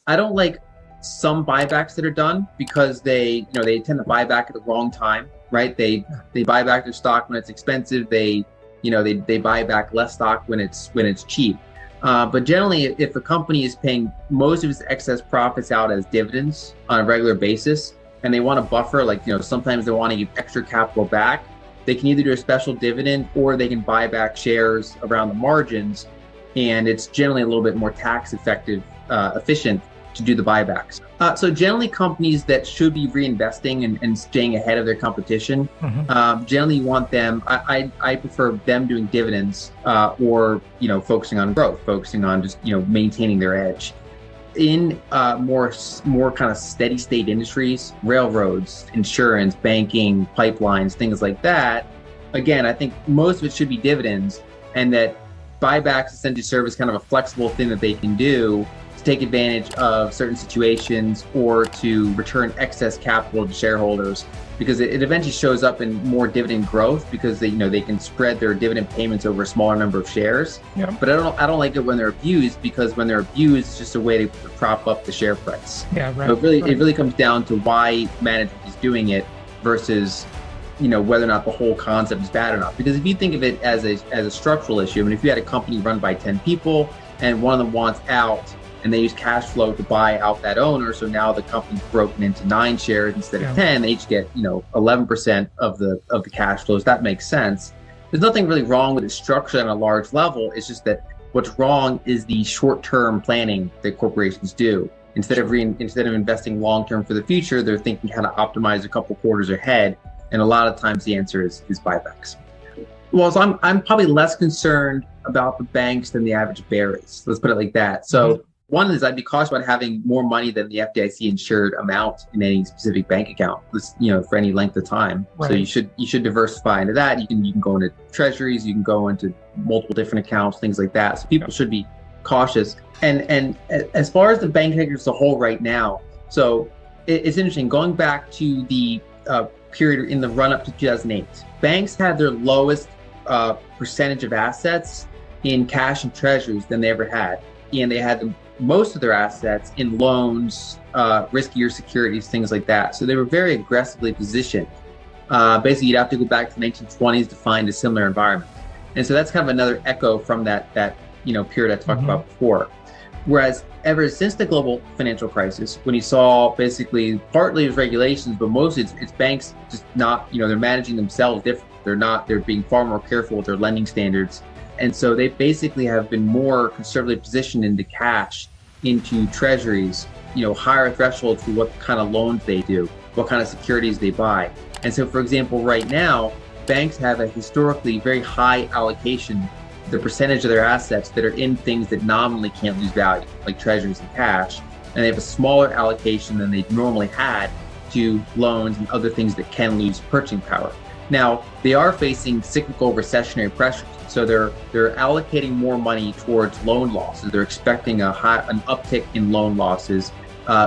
I don't like some buybacks that are done because they tend to buy back at the wrong time, right? They buy back their stock when it's expensive. They buy back less stock when it's cheap. But generally, if a company is paying most of its excess profits out as dividends on a regular basis, and they want to buffer, sometimes they want to give extra capital back, they can either do a special dividend or they can buy back shares around the margins, and it's generally a little bit more tax efficient to do the buybacks. So generally, companies that should be reinvesting and staying ahead of their competition, generally you want them. I prefer them doing dividends or focusing on growth, focusing on just maintaining their edge. In more kind of steady state industries, railroads, insurance, banking, pipelines, things like that, again, I think most of it should be dividends, and that buybacks essentially serve as kind of a flexible thing that they can do to take advantage of certain situations or to return excess capital to shareholders, because it eventually shows up in more dividend growth because they can spread their dividend payments over a smaller number of shares. Yeah. But I don't like it when they're abused, because when they're abused, it's just a way to prop up the share price. Yeah, right. So it really comes down to why management is doing it versus whether or not the whole concept is bad or not. Because if you think of it as a structural issue, I mean, if you had a company run by 10 people and one of them wants out, and they use cash flow to buy out that owner, so now the company's broken into 9 shares instead of 10, they each get 11% of the cash flows. That makes sense. There's nothing really wrong with it structured on a large level. It's just that what's wrong is the short-term planning that corporations do. Instead of investing long-term for the future, they're thinking how to optimize a couple quarters ahead. And a lot of times the answer is buybacks. Well, so I'm probably less concerned about the banks than the average bear is. Let's put it like that. So one is I'd be cautious about having more money than the FDIC insured amount in any specific bank account, for any length of time. Right. So you should diversify into that. You can go into treasuries, you can go into multiple different accounts, things like that. So people should be cautious. And as far as the bank sector as a whole right now, so it's interesting going back to the period in the run up to 2008. Banks had their lowest percentage of assets in cash and treasuries than they ever had, and they had most of their assets in loans, riskier securities, things like that. So they were very aggressively positioned. Basically, you'd have to go back to the 1920s to find a similar environment. And so that's kind of another echo from that period I talked about before. Whereas ever since the global financial crisis, when you saw basically partly it's regulations, but mostly it's banks just not, they're managing themselves different. They're being far more careful with their lending standards. And so they basically have been more conservatively positioned into cash, into treasuries, higher thresholds for what kind of loans they do, what kind of securities they buy. And so, for example, right now, banks have a historically very high allocation, the percentage of their assets that are in things that nominally can't lose value, like treasuries and cash. And they have a smaller allocation than they normally had to loans and other things that can lose purchasing power. Now, they are facing cyclical recessionary pressures. So they're allocating more money towards loan losses. They're expecting an uptick in loan losses,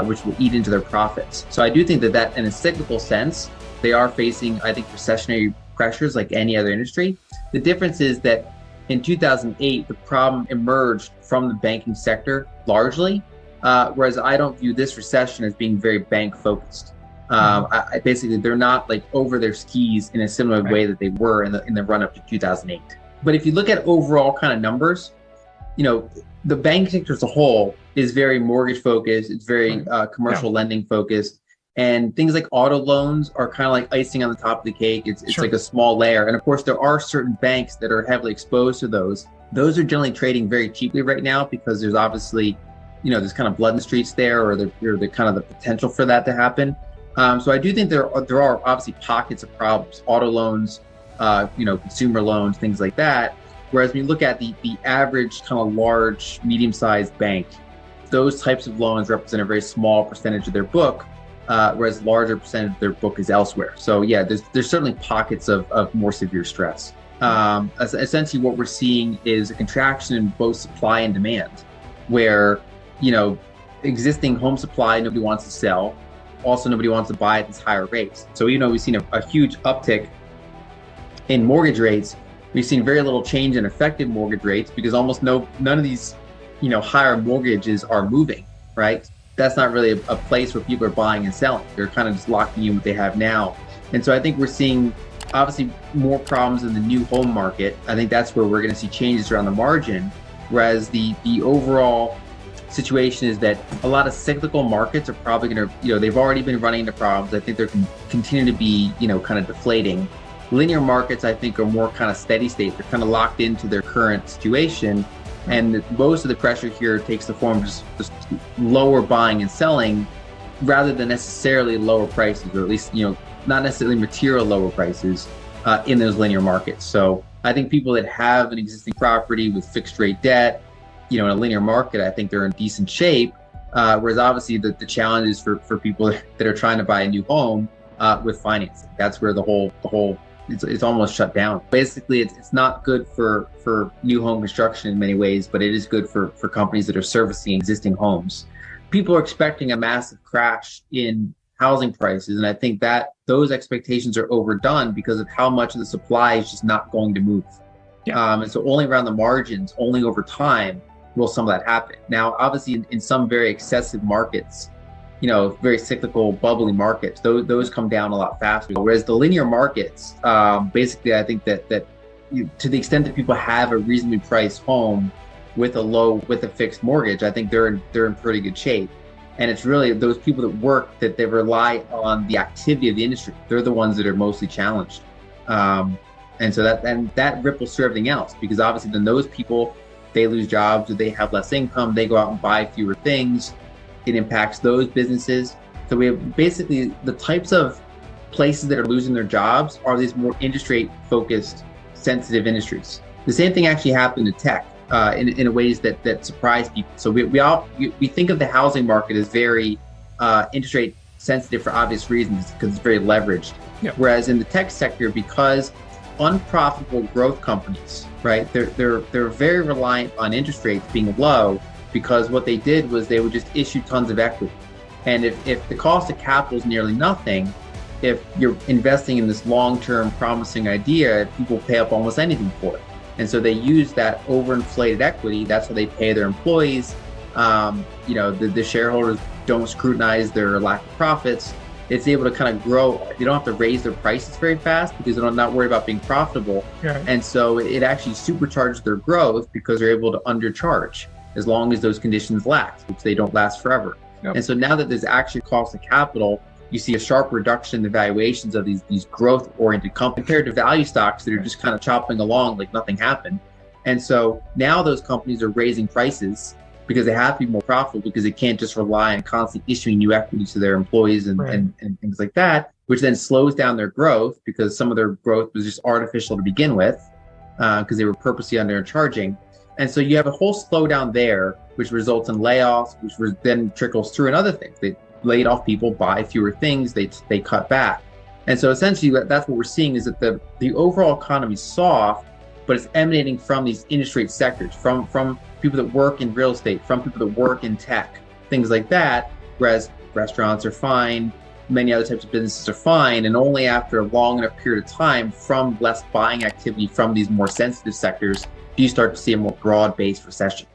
which will eat into their profits. So I do think that in a cyclical sense, they are facing, I think, recessionary pressures like any other industry. The difference is that in 2008, the problem emerged from the banking sector largely, whereas I don't view this recession as being very bank focused. Basically, they're not like over their skis in a similar way that they were in the run up to 2008. But if you look at overall kind of numbers, the bank sector as a whole is very mortgage focused. It's very commercial lending focused. And things like auto loans are kind of like icing on the top of the cake. It's like a small layer. And of course, there are certain banks that are heavily exposed to those. Those are generally trading very cheaply right now because there's obviously, there's kind of blood in the streets there, or the kind of the potential for that to happen. So I do think there are obviously pockets of problems, auto loans, consumer loans, things like that. Whereas when you look at the average kind of large, medium-sized bank, those types of loans represent a very small percentage of their book, whereas larger percentage of their book is elsewhere. So yeah, there's certainly pockets of more severe stress. Essentially what we're seeing is a contraction in both supply and demand, where, existing home supply, nobody wants to sell. Also, nobody wants to buy at these higher rates. So even though we've seen a huge uptick in mortgage rates, we've seen very little change in effective mortgage rates because almost none of these, higher mortgages are moving, right? that's not really a place where people are buying and selling. They're kind of just locking in what they have now. And so I think we're seeing obviously more problems in the new home market. I think that's where we're going to see changes around the margin, whereas the overall situation is that a lot of cyclical markets are probably going to, they've already been running into problems. I think they're continuing to be, kind of deflating. Linear markets, I think, are more kind of steady state. They're kind of locked into their current situation. And most of the pressure here takes the form of just lower buying and selling rather than necessarily lower prices, or at least, not necessarily material lower prices in those linear markets. So I think people that have an existing property with fixed rate debt, in a linear market, I think they're in decent shape. Whereas obviously the challenge is for people that are trying to buy a new home with financing. That's where the whole it's almost shut down. Basically, it's not good for new home construction in many ways, but it is good for companies that are servicing existing homes. People are expecting a massive crash in housing prices, and I think that those expectations are overdone because of how much of the supply is just not going to move. And so only around the margins, only over time will some of that happen. Now, obviously, in some very excessive markets, very cyclical, bubbly markets, those come down a lot faster. Whereas the linear markets, basically, I think that to the extent that people have a reasonably priced home with a fixed mortgage, I think they're in pretty good shape. And it's really those people that work, that they rely on the activity of the industry. They're the ones that are mostly challenged. And so that ripples through everything else, because obviously then those people, they lose jobs, or they have less income, they go out and buy fewer things. It impacts those businesses. So we have basically the types of places that are losing their jobs are these more interest rate focused, sensitive industries. The same thing actually happened to tech in ways that surprise people. So we think of the housing market as very interest rate sensitive for obvious reasons, because it's very leveraged. Whereas in the tech sector, because unprofitable growth companies, right, they're very reliant on interest rates being low, because what they did was they would just issue tons of equity. And if the cost of capital is nearly nothing, if you're investing in this long-term promising idea, people pay up almost anything for it. And so they use that overinflated equity. That's how they pay their employees. The shareholders don't scrutinize their lack of profits. It's able to kind of grow. They don't have to raise their prices very fast because they're not worried about being profitable. And so it actually supercharges their growth because they're able to undercharge as long as those conditions last, which they don't last forever. And so now that there's actually cost of capital, you see a sharp reduction in the valuations of these growth-oriented companies compared to value stocks that are just kind of chopping along like nothing happened. And so now those companies are raising prices because they have to be more profitable, because they can't just rely on constantly issuing new equity to their employees and things like that, which then slows down their growth, because some of their growth was just artificial to begin with, because they were purposely undercharging. And so you have a whole slowdown there, which results in layoffs, which then trickles through in other things. They laid off people, buy fewer things, they cut back. And so essentially that's what we're seeing, is that the overall economy is soft, but it's emanating from these industry sectors, from people that work in real estate, from people that work in tech, things like that, whereas restaurants are fine, many other types of businesses are fine, and only after a long enough period of time from less buying activity from these more sensitive sectors do you start to see a more broad-based recession.